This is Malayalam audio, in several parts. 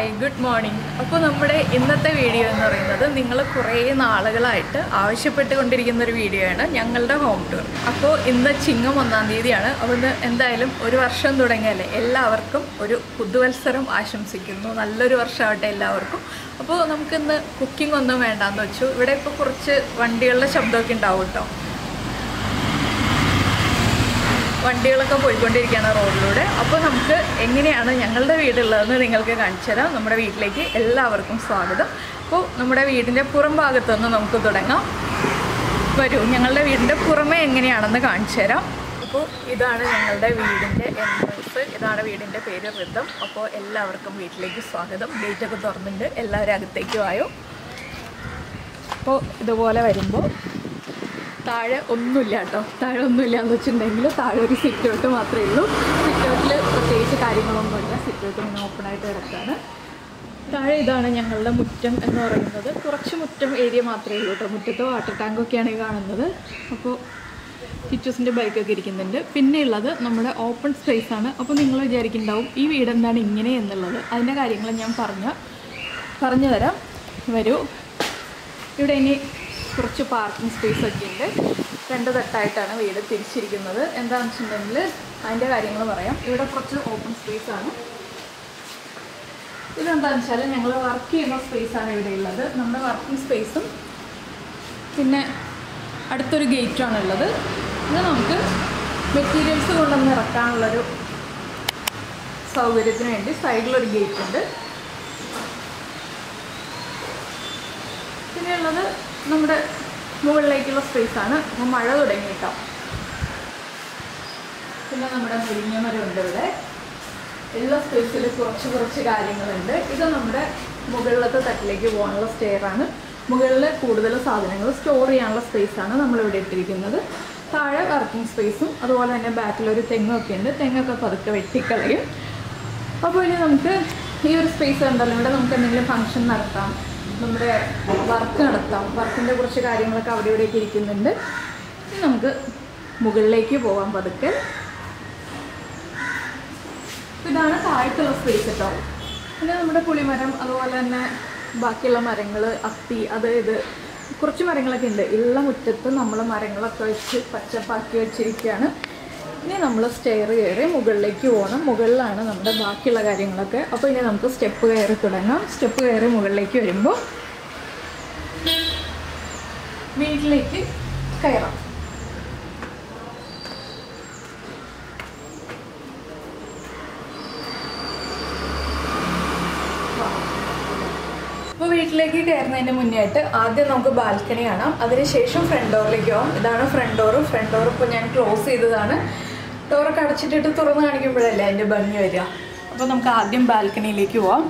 Hi good morning. അപ്പോൾ നമ്മുടെ ഇന്നത്തെ വീഡിയോ എന്ന് പറയുന്നത് നിങ്ങൾ കുറേ നാളുകളായിട്ട് ആവശ്യപ്പെട്ടുകൊണ്ടിരിക്കുന്ന ഒരു വീഡിയോ ആണ്, ഞങ്ങളുടെ ഹോം ടൂർ. അപ്പോൾ ഇന്ന് ചിങ്ങം 1-ാം തീയതിയാണ്. അപ്പോൾ ഇന്ന് എന്തായാലും ഒരു വർഷം തുടങ്ങിയല്ലേ, എല്ലാവർക്കും ഒരു പുതുവത്സരം ആശംസിക്കുന്നു. നല്ലൊരു വർഷമാവട്ടെ എല്ലാവർക്കും. അപ്പോൾ നമുക്കിന്ന് കുക്കിംഗ് ഒന്നും വേണ്ടാന്ന് വെച്ചു. ഇവിടെ ഇപ്പോൾ കുറച്ച് വണ്ടികളുടെ ശബ്ദമൊക്കെ ഉണ്ടാവും കേട്ടോ. വണ്ടികളൊക്കെ പോയിക്കൊണ്ടിരിക്കുകയാണ് റോഡിലൂടെ. അപ്പോൾ നമുക്ക് എങ്ങനെയാണ് ഞങ്ങളുടെ വീടുള്ളതെന്ന് നിങ്ങൾക്ക് കാണിച്ചു തരാം. നമ്മുടെ വീട്ടിലേക്ക് എല്ലാവർക്കും സ്വാഗതം. അപ്പോൾ നമ്മുടെ വീടിൻ്റെ പുറം ഭാഗത്തു നിന്ന് നമുക്ക് തുടങ്ങാം. വരൂ, ഞങ്ങളുടെ വീടിൻ്റെ പുറമേ എങ്ങനെയാണെന്ന് കാണിച്ചു തരാം. അപ്പോൾ ഇതാണ് ഞങ്ങളുടെ വീടിൻ്റെ എൻട്രൻസ്. ഇതാണ് വീടിൻ്റെ പേര് ഋതം. അപ്പോൾ എല്ലാവർക്കും വീട്ടിലേക്ക് സ്വാഗതം. ഗേറ്റൊക്കെ തുറന്നിട്ടുണ്ട്, എല്ലാവരും അകത്തേക്ക് വായോ. അപ്പോൾ ഇതുപോലെ വരുമ്പോൾ താഴെ ഒന്നുമില്ല കേട്ടോ. താഴെ ഒന്നുമില്ല എന്ന് വെച്ചിട്ടുണ്ടെങ്കിൽ താഴെ ഒരു സിറ്റ് ഔട്ട് മാത്രമേ ഉള്ളൂ. സിറ്റ് ഔട്ടിൽ പ്രത്യേകിച്ച് കാര്യങ്ങളൊന്നുമില്ല. സിറ്റ് ഔട്ട് ഇങ്ങനെ ഓപ്പണായിട്ട് കിടക്കാണ്. താഴെ ഇതാണ് ഞങ്ങളുടെ മുറ്റം എന്ന് പറയുന്നത്. കുറച്ച് മുറ്റം ഏരിയ മാത്രമേ ഉള്ളൂ കേട്ടോ. മുറ്റത്ത് വാട്ടർ ടാങ്കൊക്കെയാണ് ഈ കാണുന്നത്. അപ്പോൾ കിച്ചൂസിൻ്റെ ബൈക്കൊക്കെ ഇരിക്കുന്നുണ്ട്. പിന്നെ ഉള്ളത് നമ്മുടെ ഓപ്പൺ സ്പേസ് ആണ്. അപ്പോൾ നിങ്ങൾ വിചാരിക്കുന്നുണ്ടാവും ഈ വീട് എന്താണ് ഇങ്ങനെ എന്നുള്ളത്. അതിൻ്റെ കാര്യങ്ങൾ ഞാൻ പറഞ്ഞു തരാം. വരൂ. ഇവിടെ ഇനി കുറച്ച് പാർക്കിംഗ് സ്പേസ് ഒക്കെ ഉണ്ട്. 2 തട്ടായിട്ടാണ് വീട് തിരിച്ചിരിക്കുന്നത്. എന്താണെന്ന് വെച്ചിട്ടുണ്ടെങ്കിൽ അതിൻ്റെ കാര്യങ്ങൾ പറയാം. ഇവിടെ കുറച്ച് ഓപ്പൺ സ്പേസ് ആണ്. ഇതെന്താണെന്ന് വെച്ചാൽ ഞങ്ങൾ വർക്ക് ചെയ്യുന്ന സ്പേസാണ് ഇവിടെ ഉള്ളത്. നമ്മുടെ വർക്കിംഗ് സ്പേസും പിന്നെ അടുത്തൊരു ഗേറ്റുമാണ് ഉള്ളത്. ഇത് നമുക്ക് മെറ്റീരിയൽസ് കൊണ്ടുവന്ന് ഇറക്കാനുള്ളൊരു സൗകര്യത്തിന് വേണ്ടി സൈഡിലൊരു ഗേറ്റ് ഉണ്ട്. പിന്നെ ഉള്ളത് നമ്മുടെ മുകളിലേക്കുള്ള സ്പേസാണ്. അപ്പോൾ മഴ തുടങ്ങി കേട്ടോ. പിന്നെ നമ്മുടെ മുരിങ്ങ മരമുണ്ട് ഇവിടെ. എല്ലാ സ്പേസിൽ കുറച്ച് കാര്യങ്ങളുണ്ട്. ഇത് നമ്മുടെ മുകളിലത്തെ തട്ടിലേക്ക് പോകാനുള്ള സ്റ്റെയറാണ്. മുകളിൽ കൂടുതൽ സാധനങ്ങൾ സ്റ്റോർ ചെയ്യാനുള്ള സ്പേസാണ് നമ്മളിവിടെ ഇട്ടിരിക്കുന്നത്. താഴെ വർക്കിംഗ് സ്പേസും അതുപോലെ തന്നെ ബാക്കിലൊരു തെങ്ങൊക്കെ ഉണ്ട്. തെങ്ങൊക്കെ പതുക്കെ വെട്ടിക്കളയും. അപ്പോൾ ഇനി നമുക്ക് ഈ ഒരു സ്പേസ് ഉണ്ടല്ലോ, ഇവിടെ നമുക്ക് എന്തെങ്കിലും ഫംഗ്ഷൻ നടത്താം, നമ്മുടെ വർക്ക് നടത്താം. വർക്കിൻ്റെ കുറച്ച് കാര്യങ്ങളൊക്കെ അവിടെ ഇവിടെയൊക്കെ ഇരിക്കുന്നുണ്ട്. ഇനി നമുക്ക് മുകളിലേക്ക് പോകാൻ പതുക്കെ. ഇതാണ് താഴത്തുള്ള സ്പേസ് കേട്ടോ. പിന്നെ നമ്മുടെ പുളിമരം അതുപോലെ തന്നെ ബാക്കിയുള്ള മരങ്ങൾ, അത്തി, ഇത് കുറച്ച് മരങ്ങളൊക്കെ ഉണ്ട്. ഉള്ള മുറ്റത്ത് നമ്മൾ മരങ്ങളൊക്കെ വെച്ച് പച്ചപ്പാക്കി വെച്ചിരിക്കുകയാണ്. ഇനി നമ്മൾ സ്റ്റെയർ കയറി മുകളിലേക്ക് പോകണം. മുകളിലാണ് നമ്മുടെ ബാക്കിയുള്ള കാര്യങ്ങളൊക്കെ. അപ്പോൾ ഇനി നമുക്ക് സ്റ്റെപ്പ് കയറി തുടങ്ങാം. സ്റ്റെപ്പ് കയറി മുകളിലേക്ക് വരുമ്പോൾ വീട്ടിലേക്ക് കയറാം. അപ്പോൾ വീട്ടിലേക്ക് കയറുന്നതിന് മുന്നേ ആയിട്ട് ആദ്യം നമുക്ക് ബാൽക്കണി കാണാം. അതിനുശേഷം ഫ്രണ്ട് ഡോറിലേക്ക് പോകാം. ഇതാണ് ഫ്രണ്ട് ഡോർ. ഫ്രണ്ട് ഡോർ ഇപ്പോൾ ഞാൻ ക്ലോസ് ചെയ്തതാണ്. ഡോറൊക്കെ അടച്ചിട്ടിട്ട് തുറന്ന് കാണിക്കുമ്പോഴല്ലേ അതിൻ്റെ ഭംഗി വരിക. അപ്പോൾ നമുക്ക് ആദ്യം ബാൽക്കണിയിലേക്ക് പോവാം.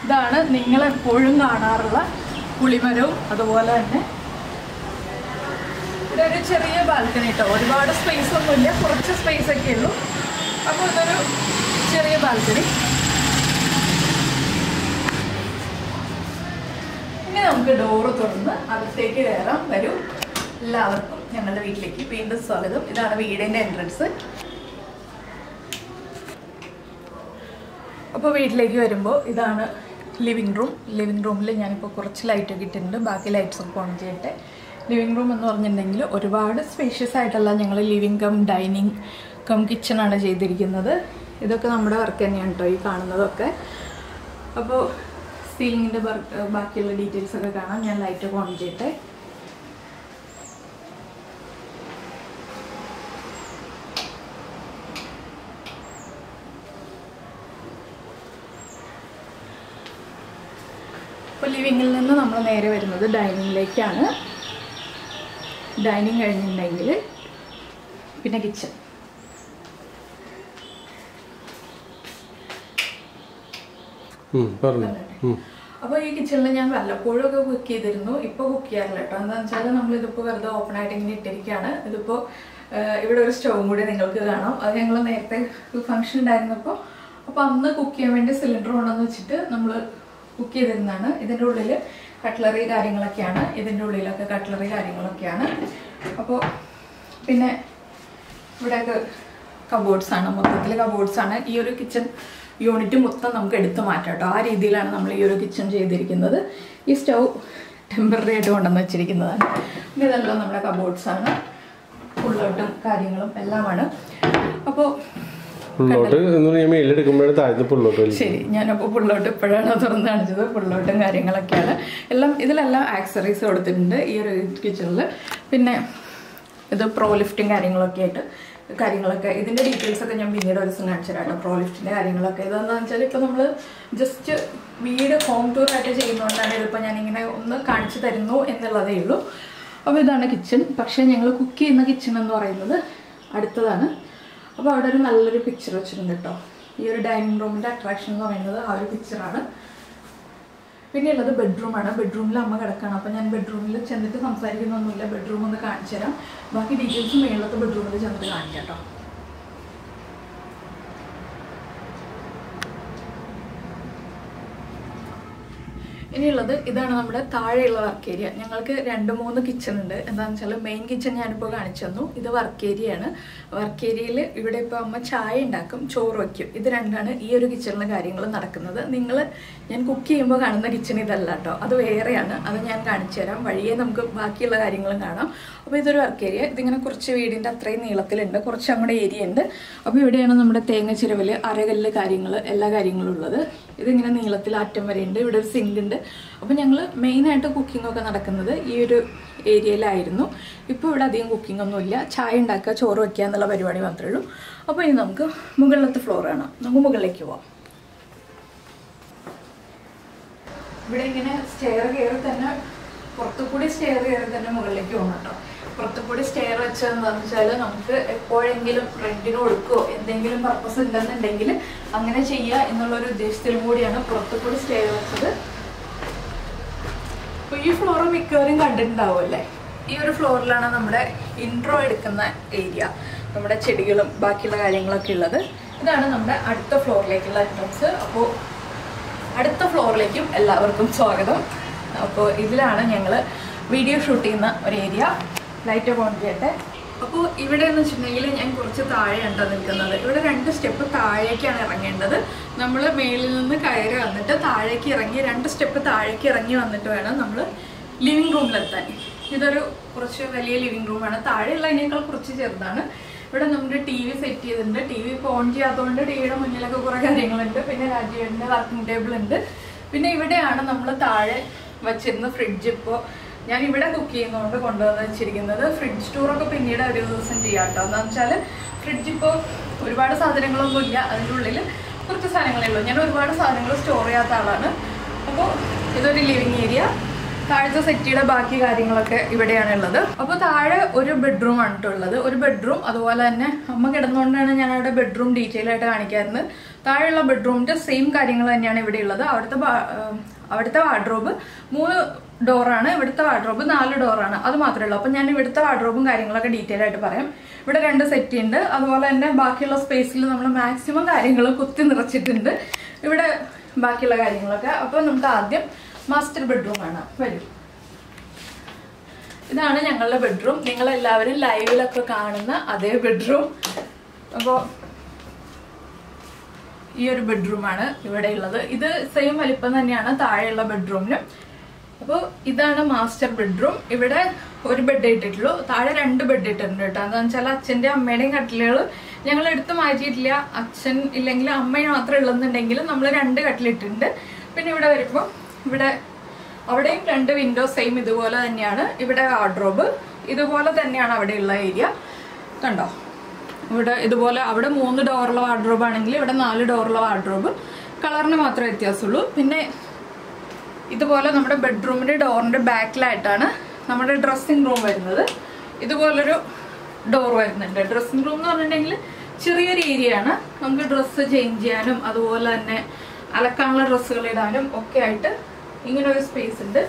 ഇതാണ് നിങ്ങളെപ്പോഴും കാണാറുള്ള പുളിമരവും അതുപോലെ തന്നെ ഇവിടെ ഒരു ചെറിയ ബാൽക്കണി കേട്ടോ. ഒരുപാട് സ്പേസ് ഒന്നുമില്ല, കുറച്ച് സ്പേസ് ഒക്കെ ഉള്ളൂ. അപ്പോൾ ഇതൊരു ചെറിയ ബാൽക്കണി. ഇനി നമുക്ക് ഡോറ് തുറന്ന് അകത്തേക്ക് കയറാം. വരൂ, എല്ലാവർക്കും ഞങ്ങളുടെ വീട്ടിലേക്ക് വീണ്ടും സ്വാഗതം. ഇതാണ് വീടിൻ്റെ എൻട്രൻസ്. അപ്പോൾ വീട്ടിലേക്ക് വരുമ്പോൾ ഇതാണ് ലിവിങ് റൂം. ലിവിങ് റൂമിൽ ഞാനിപ്പോൾ കുറച്ച് ലൈറ്റൊക്കെ ഇട്ടിട്ടുണ്ട്. ബാക്കി ലൈറ്റ്സൊക്കെ ഓൺ ചെയ്യട്ടെ. ലിവിങ് റൂം എന്ന് പറഞ്ഞിട്ടുണ്ടെങ്കിൽ ഒരുപാട് സ്പേഷ്യസ് ആയിട്ടുള്ള ഞങ്ങൾ ലിവിങ് കം ഡൈനിങ് കം കിച്ചണാണ് ചെയ്തിരിക്കുന്നത്. ഇതൊക്കെ നമ്മുടെ വർക്ക് തന്നെയാണ് കേട്ടോ ഈ കാണുന്നതൊക്കെ. അപ്പോൾ സീലിങ്ങിൻ്റെ ബാക്കിയുള്ള ഡീറ്റെയിൽസൊക്കെ കാണാം. ഞാൻ ലൈറ്റൊക്കെ ഓൺ ചെയ്യട്ടെ. അപ്പോൾ ലിവിങ്ങിൽ നിന്ന് നമ്മൾ നേരെ വരുന്നത് ഡൈനിങ്ങിലേക്കാണ്. ഡൈനിങ് കഴിഞ്ഞിട്ടുണ്ടെങ്കിൽ പിന്നെ കിച്ചൺ. അപ്പോൾ ഈ കിച്ചണിൽ ഞാൻ വല്ലപ്പോഴും ഒക്കെ കുക്ക് ചെയ്തിരുന്നു. ഇപ്പോൾ കുക്ക് ചെയ്യാറില്ല കേട്ടോ. എന്താണെന്ന് വെച്ചാൽ നമ്മളിതിപ്പോൾ വെറുതെ ഓപ്പണായിട്ട് ഇങ്ങനെ ഇട്ടിരിക്കുകയാണ്. ഇതിപ്പോൾ ഇവിടെ ഒരു സ്റ്റൗവും കൂടി നിങ്ങൾക്ക് കാണാം. അത് ഞങ്ങൾ നേരത്തെ ഫംഗ്ഷൻ ഉണ്ടായിരുന്നപ്പോൾ അപ്പോൾ അന്ന് കുക്ക് ചെയ്യാൻ വേണ്ടി സിലിണ്ടർ കൊണ്ടുവന്ന് വെച്ചിട്ട് നമ്മൾ കുക്ക് ചെയ്തിരുന്നതാണ്. ഇതിൻ്റെ ഉള്ളിൽ കട്ട്ലറി കാര്യങ്ങളൊക്കെയാണ്. ഇതിൻ്റെ ഉള്ളിലൊക്കെ കട്ട്ലറി കാര്യങ്ങളൊക്കെയാണ്. അപ്പോൾ പിന്നെ ഇവിടെയൊക്കെ കബോർഡ്സാണ്, മൊത്തത്തിൽ കബോർഡ്സാണ്. ഈ ഒരു കിച്ചൺ യൂണിറ്റ് മൊത്തം നമുക്ക് എടുത്തു മാറ്റാം കേട്ടോ. ആ രീതിയിലാണ് നമ്മൾ ഈ ഒരു കിച്ചൺ ചെയ്തിരിക്കുന്നത്. ഈ സ്റ്റൗ ടെമ്പററി ആയിട്ട് കൊണ്ടുവന്ന് വെച്ചിരിക്കുന്നതാണ്. പിന്നെ ഇതെല്ലാം നമ്മുടെ കബോർഡ്സാണ്, പുള്ളോട്ടും കാര്യങ്ങളും എല്ലാമാണ്. അപ്പോൾ ശരി, ഞാനപ്പോൾ പുള്ളോട്ട് ഇപ്പോഴാണ് തുറന്ന് കാണിച്ചത്. പുള്ളോട്ടും കാര്യങ്ങളൊക്കെയാണ് എല്ലാം. ഇതിലെല്ലാം ആക്സറീസ് കൊടുത്തിട്ടുണ്ട് ഈ ഒരു കിച്ചണിൽ. പിന്നെ ഇത് പ്രോ ലിഫ്റ്റും കാര്യങ്ങളൊക്കെ ആയിട്ട് കാര്യങ്ങളൊക്കെ ഇതിൻ്റെ ഡീറ്റെയിൽസൊക്കെ ഞാൻ പിന്നീട് ഒരു ദിവസം കാണിച്ചു തരാം. പ്രോ ലിഫ്റ്റിൻ്റെ കാര്യങ്ങളൊക്കെ ഇതെന്താണെന്ന് വെച്ചാൽ ഇപ്പോൾ നമ്മൾ ജസ്റ്റ് വീട് ഹോം ടൂർ ആയിട്ട് ചെയ്യുന്നതുകൊണ്ടാണ് ഇതിപ്പോൾ ഞാനിങ്ങനെ ഒന്ന് കാണിച്ചു തരുന്നു എന്നുള്ളതേ ഉള്ളൂ. അപ്പോൾ ഇതാണ് കിച്ചൺ. പക്ഷേ ഞങ്ങൾ കുക്ക് ചെയ്യുന്ന കിച്ചൺ എന്ന് പറയുന്നത് അടുത്തതാണ്. അപ്പോൾ അവിടെ ഒരു നല്ലൊരു പിക്ചർ വെച്ചിട്ടുണ്ട് കേട്ടോ. ഈ ഒരു ഡൈനിങ് റൂമിൻ്റെ അട്രാക്ഷൻ എന്ന് പറയുന്നത് ആ ഒരു പിക്ചറാണ്. പിന്നെ ഉള്ളത് ബെഡ്റൂമാണ്. ബെഡ്റൂമിൽ അമ്മ കിടക്കുകയാണ്. അപ്പോൾ ഞാൻ ബെഡ്റൂമിൽ ചെന്നിട്ട് സംസാരിക്കുന്നൊന്നുമില്ല. ബെഡ്റൂം ഒന്ന് കാണിച്ചു തരാം. ബാക്കി ഡീറ്റെയിൽസ് മേളത്തെ ബെഡ്റൂമിൽ ചെന്നിട്ട് കാണിക്കാം കേട്ടോ. ഇനിയുള്ളത് ഇതാണ് നമ്മുടെ താഴെയുള്ള വർക്ക് ഏരിയ. ഞങ്ങൾക്ക് 2-3 കിച്ചൺ ഉണ്ട്. എന്താണെന്ന് വെച്ചാൽ മെയിൻ കിച്ചൺ ഞാനിപ്പോൾ കാണിച്ചു തന്നു. ഇത് വർക്ക് ഏരിയയാണ്. വർക്ക് ഏരിയയിൽ ഇവിടെ ഇപ്പോൾ അമ്മ ചായ ഉണ്ടാക്കും, ചോറ് വയ്ക്കും. ഇത് രണ്ടാണ് ഈ ഒരു കിച്ചണിലെ കാര്യങ്ങൾ നടക്കുന്നത്. ഞാൻ കുക്ക് ചെയ്യുമ്പോൾ കാണുന്ന കിച്ചൺ ഇതല്ല കേട്ടോ, അത് വേറെയാണ്. അത് ഞാൻ കാണിച്ചു തരാം. വഴിയെ നമുക്ക് ബാക്കിയുള്ള കാര്യങ്ങളും കാണാം. അപ്പോൾ ഇതൊരു വർക്ക് ഏരിയ. ഇതിങ്ങനെ കുറച്ച് വീടിൻ്റെ അത്രയും നീളത്തിലുണ്ട്, കുറച്ച് അങ്ങോട്ട് ഏരിയ ഉണ്ട്. അപ്പോൾ ഇവിടെയാണ് നമ്മുടെ തേങ്ങ ചിരവൽ, അരകല്ല് കാര്യങ്ങൾ, എല്ലാ കാര്യങ്ങളും ഉള്ളത്. ഇതിങ്ങനെ നീളത്തിൽ അറ്റം വരെ ഉണ്ട്. ഇവിടെ ഒരു സിങ്ക് ഉണ്ട്. അപ്പോൾ ഞങ്ങൾ മെയിനായിട്ട് കുക്കിങ്ങൊക്കെ നടക്കുന്നത് ഈ ഒരു ഏരിയയിലായിരുന്നു. ഇപ്പോൾ ഇവിടെ അധികം കുക്കിംഗ് ഒന്നുമില്ല. ചായ ഉണ്ടാക്കുക, ചോറ് വയ്ക്കുക എന്നുള്ള പരിപാടി മാത്രമേ ഉള്ളൂ. അപ്പോൾ ഇനി നമുക്ക് മുകളിലത്തെ ഫ്ലോർ കാണാം. നമുക്ക് മുകളിലേക്ക് പോവാം. ഇവിടെ ഇങ്ങനെ സ്റ്റെയർ കയറി തന്നെ, പുറത്തുകൂടി സ്റ്റെയർ കയറി തന്നെ മുകളിലേക്ക് പോകണം കേട്ടോ. പുറത്തുകൂടി സ്റ്റെയർ വെച്ചത് എന്താണെന്ന് വെച്ചാൽ നമുക്ക് എപ്പോഴെങ്കിലും റെന്റിന് കൊടുക്കുകയോ എന്തെങ്കിലും പർപ്പസ് ഉണ്ടെന്നുണ്ടെങ്കിൽ അങ്ങനെ ചെയ്യുക എന്നുള്ളൊരു ഉദ്ദേശത്തിലും കൂടിയാണ് പുറത്തുകൂടി സ്റ്റെയർ വെച്ചത്. അപ്പോൾ ഈ ഫ്ലോർ മിക്കവരും കണ്ടിട്ടുണ്ടാവും അല്ലേ. ഈ ഒരു ഫ്ലോറിലാണ് നമ്മുടെ ഇൻട്രോ എടുക്കുന്ന ഏരിയ, നമ്മുടെ ചെടികളും ബാക്കിയുള്ള കാര്യങ്ങളൊക്കെ ഉള്ളത്. ഇതാണ് നമ്മുടെ അടുത്ത ഫ്ലോറിലേക്കുള്ള എൻട്രൻസ്. അപ്പോൾ അടുത്ത ഫ്ലോറിലേക്കും എല്ലാവർക്കും സ്വാഗതം. അപ്പോൾ ഇതിലാണ് ഞങ്ങൾ വീഡിയോ ഷൂട്ട് ചെയ്യുന്ന ഒരു ഏരിയ. ലൈറ്റ് ഓൺ ചെയ്യട്ടെ. അപ്പോൾ ഇവിടെ എന്ന് വെച്ചിട്ടുണ്ടെങ്കിൽ ഞാൻ കുറച്ച് താഴെയാണ് നിൽക്കുന്നത്. ഇവിടെ 2 സ്റ്റെപ്പ് താഴേക്കാണ് ഇറങ്ങേണ്ടത്. നമ്മൾ മേളിൽ നിന്ന് കയറി വന്നിട്ട് താഴേക്ക് ഇറങ്ങി 2 സ്റ്റെപ്പ് താഴേക്ക് ഇറങ്ങി വന്നിട്ട് വേണം നമ്മൾ ലിവിങ് റൂമിലെത്താൻ. ഇതൊരു കുറച്ച് വലിയ ലിവിങ് റൂമാണ്. താഴെയുള്ളതിനേക്കാൾ കുറച്ച് ചെറുതാണ്. ഇവിടെ നമ്മുടെ TV സെറ്റ് ചെയ്തിട്ടുണ്ട്. TV ഇപ്പോൾ ഓൺ ചെയ്യാത്തതുകൊണ്ട് TVയുടെ മുന്നിലൊക്കെ കുറേ കാര്യങ്ങളുണ്ട്. പിന്നെ രാജീവിൻ്റെ വർക്കിംഗ് ടേബിൾ ഉണ്ട്. പിന്നെ ഇവിടെയാണ് നമ്മൾ താഴെ വച്ചിരുന്ന ഫ്രിഡ്ജ്. ഇപ്പോൾ ഞാൻ ഇവിടെ കുക്ക് ചെയ്യുന്നതുകൊണ്ട് കൊണ്ടുവന്ന് വെച്ചിരിക്കുന്നത്. ഫ്രിഡ്ജ് ടൂറൊക്കെ പിന്നീട് ഒരു ദിവസം ചെയ്യാം കേട്ടോ. എന്താണെന്ന് വെച്ചാൽ ഫ്രിഡ്ജ് ഇപ്പോൾ ഒരുപാട് സാധനങ്ങളൊന്നുമില്ല, അതിൻ്റെ ഉള്ളിൽ കുറച്ച് സാധനങ്ങളേ ഉള്ളൂ. ഞാൻ ഒരുപാട് സാധനങ്ങൾ സ്റ്റോർ ചെയ്യാത്ത ആളാണ്. അപ്പോൾ ഇതൊരു ലിവിങ് ഏരിയ. താഴത്തെ സെറ്റിയുടെ ബാക്കി കാര്യങ്ങളൊക്കെ ഇവിടെയാണ് ഉള്ളത്. അപ്പോൾ താഴെ ഒരു ബെഡ്റൂമാണ് കേട്ടോ ഉള്ളത്. ഒരു ബെഡ്റൂം, അതുപോലെ തന്നെ അമ്മ കിടന്നുകൊണ്ടാണ് ഞാൻ അവിടെ ബെഡ്റൂം ഡീറ്റെയിൽ ആയിട്ട് കാണിക്കാറുണ്ട്. താഴെയുള്ള ബെഡ്റൂമിൻ്റെ സെയിം കാര്യങ്ങൾ തന്നെയാണ് ഇവിടെ ഉള്ളത്. അവിടുത്തെ വാർഡ്രോബ് 3 ഡോറാണ്, ഇവിടുത്തെ വാർഡ്രോബ് 4 ഡോറാണ്. അത് മാത്രമേ ഉള്ളൂ. അപ്പം ഞാൻ ഇവിടുത്തെ വാർഡ്രോബും കാര്യങ്ങളൊക്കെ ഡീറ്റെയിൽ ആയിട്ട് പറയാം. ഇവിടെ 2 സെറ്റ് ഉണ്ട്. അതുപോലെ തന്നെ ബാക്കിയുള്ള സ്പേസിൽ നമ്മൾ മാക്സിമം കാര്യങ്ങൾ കുത്തി നിറച്ചിട്ടുണ്ട്. ഇവിടെ ബാക്കിയുള്ള കാര്യങ്ങളൊക്കെ. അപ്പോൾ നമുക്ക് ആദ്യം മാസ്റ്റർ ബെഡ്റൂം ആണ്. വരും. ഇതാണ് ഞങ്ങളുടെ ബെഡ്റൂം. നിങ്ങളെല്ലാവരും ലൈവിലൊക്കെ കാണുന്ന അതേ ബെഡ്റൂം. അപ്പോൾ ഈ ഒരു ബെഡ്റൂമാണ് ഇവിടെ ഉള്ളത്. ഇത് സെയിം വലിപ്പം തന്നെയാണ് താഴെയുള്ള ബെഡ്റൂമിനും. അപ്പോൾ ഇതാണ് മാസ്റ്റർ ബെഡ്റൂം. ഇവിടെ ഒരു ബെഡ് ഇട്ടിട്ടുള്ളൂ. താഴെ 2 ബെഡ് ഇട്ടിട്ടുണ്ട് കേട്ടോ. എന്താണെന്ന് വെച്ചാൽ അച്ഛൻ്റെ അമ്മയുടെയും കട്ടിലുകൾ ഞങ്ങൾ എടുത്ത് മാറ്റിയിട്ടില്ല. അച്ഛൻ ഇല്ലെങ്കിൽ അമ്മ മാത്രമേ ഉള്ളെന്നുണ്ടെങ്കിൽ നമ്മൾ 2 കട്ടിലിട്ടിട്ടുണ്ട്. പിന്നെ ഇവിടെ വരുമ്പോൾ ഇവിടെ അവിടെയും 2 വിൻഡോ സെയിം ഇതുപോലെ തന്നെയാണ്. ഇവിടെ വാർഡ്രോബ് ഇതുപോലെ തന്നെയാണ് അവിടെയുള്ള ഏരിയ. കണ്ടോ, ഇവിടെ ഇതുപോലെ അവിടെ 3 ഡോറുള്ള വാർഡ്രോബ് ആണെങ്കിൽ ഇവിടെ 4 ഡോറുള്ള വാർഡ്രോബ്. കളറിന് മാത്രമേ വ്യത്യാസമുള്ളൂ. പിന്നെ ഇതുപോലെ നമ്മുടെ ബെഡ്റൂമിൻ്റെ ഡോറിൻ്റെ ബാക്കിലായിട്ടാണ് നമ്മുടെ ഡ്രസ്സിങ് റൂം വരുന്നത്. ഇതുപോലൊരു ഡോർ വരുന്നുണ്ട്. ഡ്രസ്സിങ് റൂം എന്ന് പറഞ്ഞിട്ടുണ്ടെങ്കിൽ ചെറിയൊരു ഏരിയ ആണ്. നമുക്ക് ഡ്രസ്സ് ചേഞ്ച് ചെയ്യാനും അതുപോലെ തന്നെ അലക്കാനുള്ള ഡ്രസ്സുകൾ ഇടാനും ഒക്കെ ആയിട്ട് ഇങ്ങനെ ഒരു സ്പേസ് ഉണ്ട്.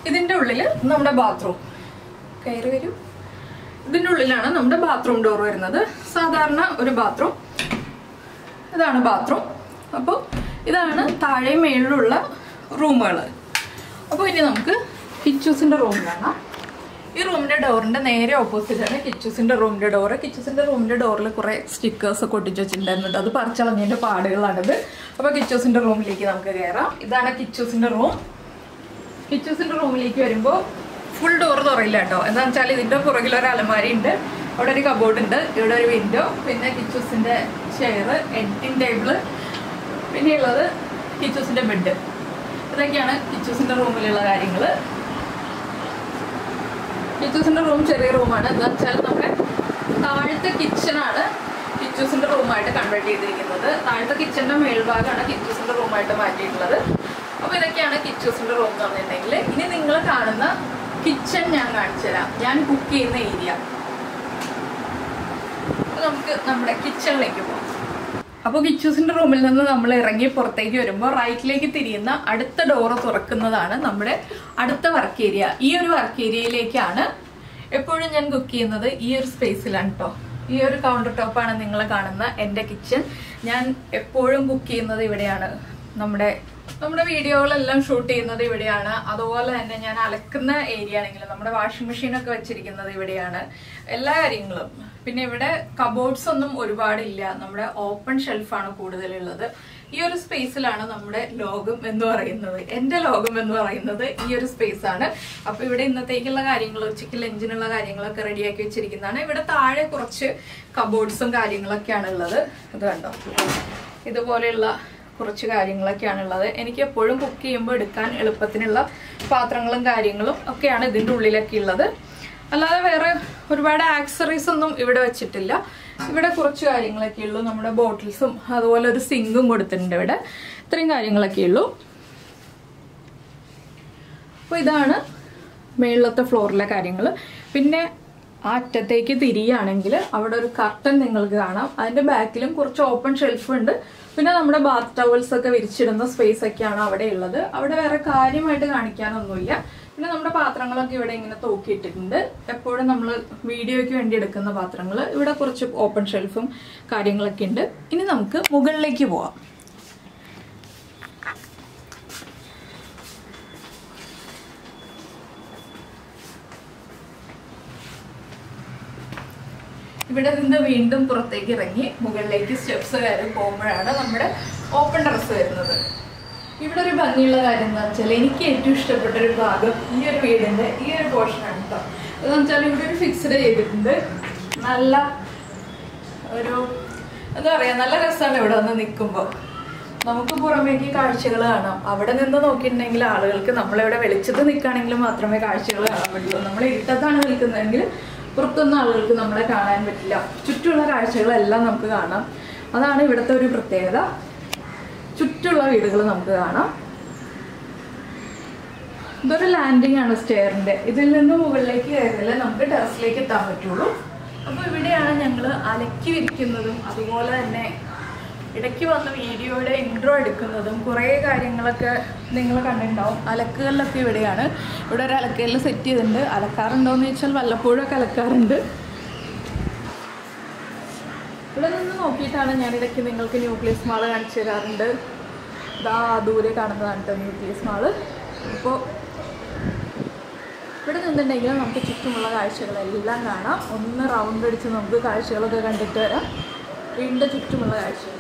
ഇതിൻ്റെ ഉള്ളിൽ നമ്മുടെ ബാത്റൂം കയറി വരും. ഇതിൻ്റെ ഉള്ളിലാണ് നമ്മുടെ ബാത്റൂം ഡോർ വരുന്നത്. സാധാരണ ഒരു ബാത്റൂം. ഇതാണ് ബാത്റൂം. അപ്പോൾ ഇതാണ് താഴെ മേളിലുള്ള റൂമുകൾ. അപ്പോൾ ഇനി നമുക്ക് കിച്ചൂസിൻ്റെ റൂം കാണാം. ഈ റൂമിന്റെ ഡോറിന്റെ നേരെ ഓപ്പോസിറ്റ് ആണ് കിച്ചൂസിന്റെ റൂമിന്റെ ഡോറ്. കിച്ചൂസിന്റെ റൂമിന്റെ ഡോറിൽ കുറെ സ്റ്റിക്കേഴ്സ് ഒക്കെ ഒട്ടിച്ച് വെച്ചിട്ടുണ്ടായിരുന്നുണ്ട്. അത് പറിച്ചളഞ്ഞതിന്റെ പാടുകളാണിത്. അപ്പൊ കിച്ചൂസിന്റെ റൂമിലേക്ക് നമുക്ക് കയറാം. ഇതാണ് കിച്ചൂസിന്റെ റൂം. കിച്ചൂസിന്റെ റൂമിലേക്ക് വരുമ്പോൾ ഫുൾ ഡോർ തുറയില്ല കേട്ടോ. എന്താണെന്ന് വെച്ചാൽ ഇതിന്റെ പുറകിൽ ഒരു അലമാരി ഉണ്ട്, അവിടെ ഒരു കബോർഡ് ഉണ്ട്, ഇവിടെ ഒരു വിൻഡോ, പിന്നെ കിച്ചൂസിന്റെ ചെയർ, എഡിറ്റിംഗ് ടേബിള്, പിന്നെയുള്ളത് കിച്ചൂസിന്റെ ബെഡ്. ഇതൊക്കെയാണ് കിച്ചൂസിന്റെ റൂമിലുള്ള കാര്യങ്ങൾ. കിച്ചൂസിന്റെ റൂം ചെറിയ റൂമാണ്. എന്താണെന്ന് വെച്ചാൽ നമ്മുടെ താഴത്തെ കിച്ചണാണ് കിച്ചൂസിന്റെ റൂമായിട്ട് കൺവേർട്ട് ചെയ്തിരിക്കുന്നത്. താഴത്തെ കിച്ചണിന്റെ മേൽഭാഗമാണ് കിച്ചൂസിന്റെ റൂമായിട്ട് മാറ്റിയിട്ടുള്ളത്. അപ്പോൾ ഇതൊക്കെയാണ് കിച്ചൂസിന്റെ റൂം എന്ന് പറഞ്ഞിട്ടുണ്ടെങ്കിൽ. ഇനി നിങ്ങൾ കാണുന്ന കിച്ചൺ ഞാൻ കാണിച്ചു തരാം, ഞാൻ കുക്ക് ചെയ്യുന്ന ഏരിയ. നമുക്ക് നമ്മുടെ കിച്ചണിലേക്ക് പോകാം. അപ്പോൾ കിച്ചൂസിന്റെ റൂമിൽ നിന്ന് നമ്മൾ ഇറങ്ങി പുറത്തേക്ക് വരുമ്പോൾ റൈറ്റിലേക്ക് തിരിയുന്ന അടുത്ത ഡോറ് തുറക്കുന്നതാണ് നമ്മുടെ അടുത്ത വർക്ക് ഏരിയ. ഈ ഒരു വർക്ക് ഏരിയയിലേക്കാണ് എപ്പോഴും ഞാൻ കുക്ക് ചെയ്യുന്നത്. ഈ ഒരു സ്പേസിലാണ് കേട്ടോ. ഈ ഒരു കൗണ്ടർ ടോപ്പാണ് നിങ്ങൾ കാണുന്ന എൻ്റെ കിച്ചൺ. ഞാൻ എപ്പോഴും കുക്ക് ചെയ്യുന്നത് ഇവിടെയാണ്. നമ്മുടെ വീഡിയോകളെല്ലാം ഷൂട്ട് ചെയ്യുന്നത് ഇവിടെയാണ്. അതുപോലെ തന്നെ ഞാൻ അലക്കുന്ന ഏരിയ ആണെങ്കിലും നമ്മുടെ വാഷിംഗ് മെഷീനൊക്കെ വെച്ചിരിക്കുന്നത് ഇവിടെയാണ്. എല്ലാ കാര്യങ്ങളും. പിന്നെ ഇവിടെ കബോർഡ്സ് ഒന്നും ഒരുപാടില്ല, നമ്മുടെ ഓപ്പൺ ഷെൽഫാണ് കൂടുതലുള്ളത്. ഈ ഒരു സ്പേസിലാണ് നമ്മുടെ ലോകം എന്ന് പറയുന്നത്. എൻ്റെ ലോകം എന്ന് പറയുന്നത് ഈ ഒരു സ്പേസ് ആണ്. അപ്പൊ ഇവിടെ ഇന്നത്തേക്കുള്ള കാര്യങ്ങൾ, ഉച്ചയ്ക്ക് ലഞ്ചിനുള്ള കാര്യങ്ങളൊക്കെ റെഡിയാക്കി വെച്ചിരിക്കുന്നതാണ്. ഇവിടെ താഴെ കുറച്ച് കബോർഡ്സും കാര്യങ്ങളൊക്കെയാണ് ഉള്ളത്. ഇത് കണ്ടോ, ഇതുപോലെയുള്ള കുറച്ച് കാര്യങ്ങളൊക്കെയാണുള്ളത്. എനിക്ക് എപ്പോഴും കുക്ക് ചെയ്യുമ്പോൾ എടുക്കാൻ എളുപ്പത്തിനുള്ള പാത്രങ്ങളും കാര്യങ്ങളും ഒക്കെയാണ് ഇതിൻ്റെ ഉള്ളിലൊക്കെ ഉള്ളത്. അല്ലാതെ വേറെ ഒരുപാട് ആക്സറീസ് ഒന്നും ഇവിടെ വെച്ചിട്ടില്ല. ഇവിടെ കുറച്ച് കാര്യങ്ങളൊക്കെ ഉള്ളൂ. നമ്മുടെ ബോട്ടിൽസും അതുപോലെ ഒരു സിങ്കും കൊടുത്തിട്ടുണ്ട് ഇവിടെ. ഇത്രയും കാര്യങ്ങളൊക്കെ ഉള്ളൂ. അപ്പോൾ ഇതാണ് മേളിലത്തെ ഫ്ലോറിലെ കാര്യങ്ങൾ. പിന്നെ ആ അറ്റത്തേക്ക് തിരിയുകയാണെങ്കിൽ അവിടെ ഒരു കർട്ടൻ നിങ്ങൾക്ക് കാണാം. അതിന്റെ ബാക്കിലും കുറച്ച് ഓപ്പൺ ഷെൽഫ് ഉണ്ട്. പിന്നെ നമ്മുടെ ബാത്ത് ടവൽസ് ഒക്കെ വിരിച്ചിടുന്ന സ്പേസ് ഒക്കെയാണ് അവിടെ ഉള്ളത്. അവിടെ വേറെ കാര്യമായിട്ട് കാണിക്കാനൊന്നുമില്ല. പിന്നെ നമ്മുടെ പാത്രങ്ങളൊക്കെ ഇവിടെ ഇങ്ങനെ തൂക്കിയിട്ടിട്ടുണ്ട്. എപ്പോഴും നമ്മൾ വീഡിയോയ്ക്ക് വേണ്ടി എടുക്കുന്ന പാത്രങ്ങൾ. ഇവിടെ കുറച്ച് ഓപ്പൺ ഷെൽഫും കാര്യങ്ങളൊക്കെ ഉണ്ട്. ഇനി നമുക്ക് മുകളിലേക്ക് പോവാം. ഇവിടെ നിന്ന് വീണ്ടും പുറത്തേക്ക് ഇറങ്ങി മുകളിലേക്ക് സ്റ്റെപ്സ് കയറി പോകുമ്പോഴാണ് നമ്മുടെ ഓപ്പൺ ടെറസ് വരുന്നത്. ഇവിടെ ഒരു ഭംഗിയുള്ള കാര്യം എന്താ വെച്ചാൽ എനിക്ക് ഏറ്റവും ഇഷ്ടപ്പെട്ട ഒരു ഭാഗം ഈ ഒരു വീടിന്റെ ഈ ഒരു പോർഷനാണ് കേട്ടോ. അതെന്ന് വെച്ചാൽ ഇവിടെ ഒരു ഫിക്സ്ഡ് ചെയ്തിട്ടുണ്ട്. നല്ല ഒരു എന്താ പറയാ, നല്ല രസമാണ് ഇവിടെ വന്ന് നിൽക്കുമ്പോൾ. നമുക്ക് പുറമേക്ക് കാഴ്ചകൾ കാണാം. അവിടെ നിന്ന് നോക്കിയിട്ടുണ്ടെങ്കിൽ ആളുകൾക്ക് നമ്മളിവിടെ വെളിച്ചത്ത് നിൽക്കുകയാണെങ്കിൽ മാത്രമേ കാഴ്ചകൾ കാണാൻ പറ്റുള്ളൂ. നമ്മൾ ഇരുട്ടത്താണ് നിൽക്കുന്നതെങ്കിൽ പുറത്തൊന്നും ആളുകൾക്ക് നമ്മളെ കാണാൻ പറ്റില്ല. ചുറ്റുമുള്ള കാഴ്ചകളെല്ലാം നമുക്ക് കാണാം. അതാണ് ഇവിടുത്തെ ഒരു പ്രത്യേകത. ചുറ്റുമുള്ള വീടുകൾ നമുക്ക് കാണാം. ഇതൊരു ലാൻഡിങ് ആണ് സ്റ്റെയറിന്റെ. ഇതിൽ നിന്ന് മുകളിലേക്ക് കയറിയാലേ നമുക്ക് ടെറസിലേക്ക് എത്താൻ പറ്റുള്ളൂ. അപ്പോൾ ഇവിടെയാണ് ഞങ്ങൾ അലക്കി വിരിക്കുന്നതും അതുപോലെ തന്നെ ഇടയ്ക്ക് വന്ന് വീഡിയോയുടെ ഇൻട്രോ എടുക്കുന്നതും കുറേ കാര്യങ്ങളൊക്കെ നിങ്ങൾ കണ്ടിട്ടുണ്ടാവും. അലക്കുകളിലൊക്കെ ഇവിടെയാണ്. ഇവിടെ ഒരു അലക്കലിൽ സെറ്റ് ചെയ്തിട്ടുണ്ട്. അലക്കാറുണ്ടോയെന്ന് ചോദിച്ചാൽ വല്ലപ്പോഴൊക്കെ അലക്കാറുണ്ട്. ഇവിടെ നിന്ന് നോക്കിയിട്ടാണ് ഞാൻ ഇടയ്ക്ക് നിങ്ങൾക്ക് ന്യൂക്ലിയസ് മാള് കാണിച്ചു തരാറുണ്ട്. ഇതാ ദൂരെ കാണുന്നതാണ് കേട്ടോ ന്യൂക്ലിയസ് മാള്. അപ്പോൾ ഇവിടെ നിന്നുണ്ടെങ്കിൽ നമുക്ക് ചുറ്റുമുള്ള കാഴ്ചകളെല്ലാം കാണാം. ഒന്ന് റൗണ്ട് അടിച്ച് നമുക്ക് കാഴ്ചകളൊക്കെ കണ്ടിട്ട് വരാം. വീടിൻ്റെ ചുറ്റുമുള്ള കാഴ്ചകൾ.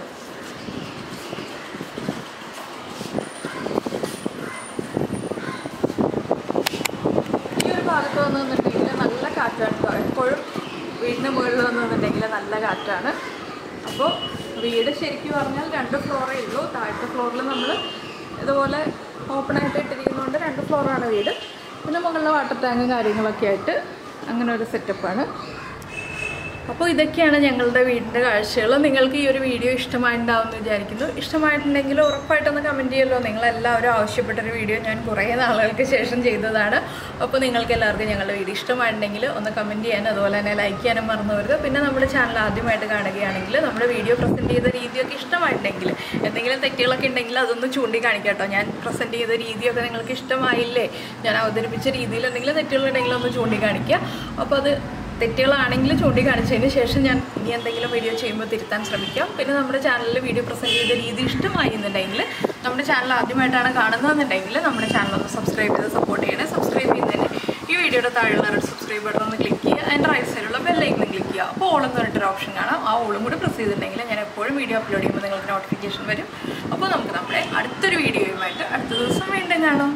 ഭാഗത്ത് വന്നിട്ടുണ്ടെങ്കിൽ നല്ല കാറ്റാണ് കേട്ടോ. എപ്പോഴും വീടിൻ്റെ മുകളിൽ വന്നിട്ടുണ്ടെങ്കിൽ നല്ല കാറ്റാണ്. അപ്പോൾ വീട് ശരിക്കും പറഞ്ഞാൽ 2 ഫ്ലോറേ ഉള്ളൂ. താഴത്തെ ഫ്ലോറിൽ നമ്മൾ ഇതുപോലെ ഓപ്പണായിട്ട് ഇട്ടിരിക്കുന്നതുകൊണ്ട് 2 ഫ്ലോറാണ് വീട്. പിന്നെ മുകളിൽ വാട്ടർ ടാങ്കും കാര്യങ്ങളൊക്കെ ആയിട്ട് അങ്ങനെ ഒരു സെറ്റപ്പാണ്. അപ്പോൾ ഇതൊക്കെയാണ് ഞങ്ങളുടെ വീടിൻ്റെ കാഴ്ചകൾ. നിങ്ങൾക്ക് ഈ ഒരു വീഡിയോ ഇഷ്ടമായിട്ടുണ്ടാവുമെന്ന് വിചാരിക്കുന്നു. ഇഷ്ടമായിട്ടുണ്ടെങ്കിൽ ഉറപ്പായിട്ടൊന്ന് കമൻറ്റ് ചെയ്യുമല്ലോ. നിങ്ങളെല്ലാവരും ആവശ്യപ്പെട്ടൊരു വീഡിയോ ഞാൻ കുറേ നാളുകൾക്ക് ശേഷം ചെയ്തതാണ്. അപ്പോൾ നിങ്ങൾക്ക് എല്ലാവർക്കും ഞങ്ങളുടെ വീഡിയോ ഇഷ്ടമായിട്ടുണ്ടെങ്കിൽ ഒന്ന് കമൻറ്റ് ചെയ്യാനും അതുപോലെ തന്നെ ലൈക്ക് ചെയ്യാനും മറന്നു വരുക. പിന്നെ നമ്മുടെ ചാനൽ ആദ്യമായിട്ട് കാണുകയാണെങ്കിൽ നമ്മുടെ വീഡിയോ പ്രസൻറ്റ് ചെയ്ത രീതിയൊക്കെ ഇഷ്ടമായിട്ടുണ്ടെങ്കിൽ എന്തെങ്കിലും തെറ്റുകളൊക്കെ ഉണ്ടെങ്കിൽ അതൊന്ന് ചൂണ്ടിക്കാണിക്കാം കേട്ടോ. ഞാൻ പ്രസൻറ്റ് ചെയ്ത രീതിയൊക്കെ നിങ്ങൾക്ക് ഇഷ്ടമായില്ലേ, ഞാൻ അവതരിപ്പിച്ച രീതിയിൽ എന്തെങ്കിലും തെറ്റുകളുണ്ടെങ്കിൽ ഒന്ന് ചൂണ്ടിക്കാണിക്കുക. അപ്പോൾ അത് തെറ്റുകളാണെങ്കിൽ ചൂണ്ടിക്കാണിച്ചതിന് ശേഷം ഞാൻ ഇനി എന്തെങ്കിലും വീഡിയോ ചെയ്യുമ്പോൾ തിരുത്താൻ ശ്രമിക്കാം. പിന്നെ നമ്മുടെ ചാനലിൽ വീഡിയോ പ്രസൻറ്റ് ചെയ്ത രീതി ഇഷ്ടമായി എന്നുണ്ടെങ്കിൽ, നമ്മുടെ ചാനൽ ആദ്യമായിട്ടാണ് കാണുന്നതെന്നുണ്ടെങ്കിൽ നമ്മുടെ ചാനൽ ഒന്ന് സബ്സ്ക്രൈബ് ചെയ്ത് സപ്പോർട്ട് ചെയ്യണേ. സബ്സ്ക്രൈബ് ചെയ്യുന്നതിന് ഈ വീഡിയോയുടെ താഴെയുള്ള റെഡ് സബ്സ്ക്രൈബ് സബ്സ്ക്രൈബ് ബട്ടൺ ഒന്ന് ക്ലിക്ക് ചെയ്യുക. അതിൻ്റെ റൈറ്റ് സൈഡിലുള്ള ബെല്ലൈക്കൺ ക്ലിക്ക് ചെയ്യുക. അപ്പോൾ ഓൾ എന്ന് പറഞ്ഞിട്ടൊരു ഓപ്ഷൻ കാണാം. ആ ഓളും കൂടി പ്രസ് ചെയ്തിട്ടുണ്ടെങ്കിൽ ഞാൻ എപ്പോഴും വീഡിയോ അപ്ലോഡ് ചെയ്യുമ്പോൾ നിങ്ങൾക്ക് നോട്ടിഫിക്കേഷൻ വരും. അപ്പോൾ നമുക്ക് നമ്മുടെ അടുത്തൊരു വീഡിയോയുമായിട്ട് അടുത്ത ദിവസം വീണ്ടും കാണാം.